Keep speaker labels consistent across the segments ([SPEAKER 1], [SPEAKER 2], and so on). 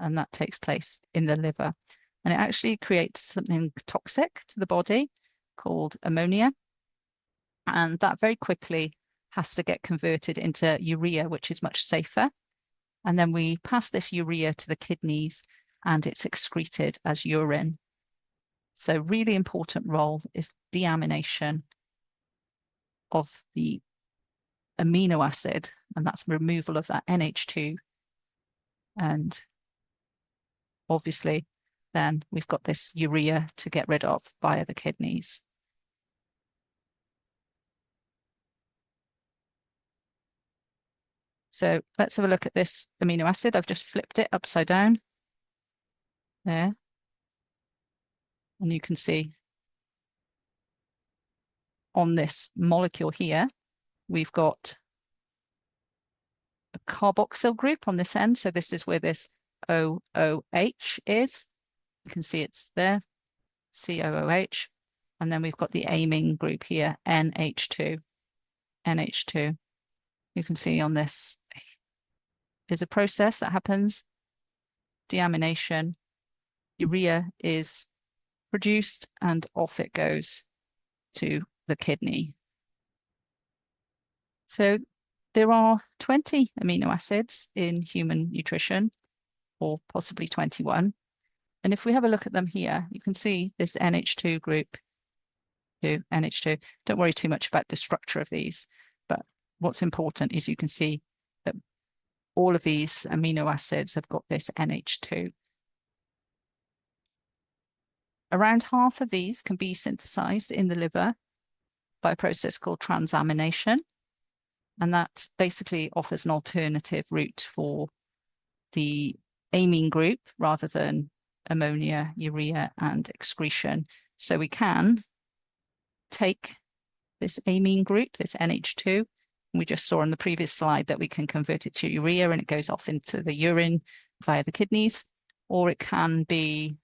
[SPEAKER 1] and that takes place in the liver. And it actually creates something toxic to the body called ammonia. And that very quickly has to get converted into urea, which is much safer. And then we pass this urea to the kidneys and it's excreted as urine. So really important role is deamination of the amino acid, and that's removal of that NH2. And obviously, then we've got this urea to get rid of via the kidneys. So let's have a look at this amino acid. I've just flipped it upside down there. And you can see on this molecule here, we've got a carboxyl group on this end. So this is where this OOH is. You can see it's there, COOH. And then we've got the amine group here, NH2. NH2. You can see on this is a process that happens, deamination, urea is produced and off it goes to the kidney. So there are 20 amino acids in human nutrition, or possibly 21. And if we have a look at them here, you can see this NH2 group, NH2. Don't worry too much about the structure of these, but what's important is you can see that all of these amino acids have got this NH2. Around half of these can be synthesized in the liver by a process called transamination. And that basically offers an alternative route for the amine group rather than ammonia, urea, and excretion. So we can take this amine group, this NH2, and we just saw on the previous slide that we can convert it to urea and it goes off into the urine via the kidneys, or it can be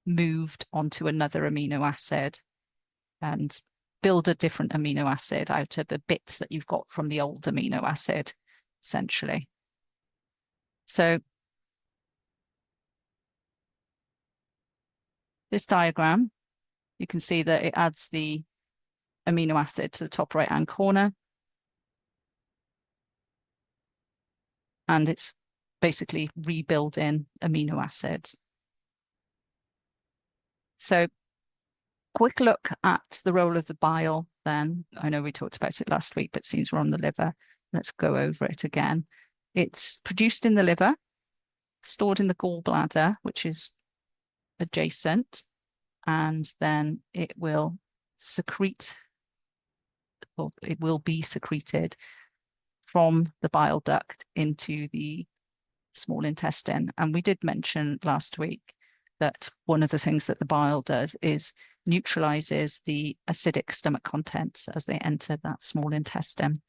[SPEAKER 1] moved onto another amino acid and build a different amino acid out of the bits that you've got from the old amino acid, essentially. So this diagram, you can see that it adds the amino acid to the top right-hand corner. And it's basically rebuilding amino acids. So quick look at the role of the bile then. I know we talked about it last week, but since we're on the liver, let's go over it again. It's produced in the liver, stored in the gallbladder, which is adjacent, and then it will secrete, or it will be secreted from the bile duct into the small intestine. And we did mention last week that one of the things that the bile does is neutralizes the acidic stomach contents as they enter that small intestine.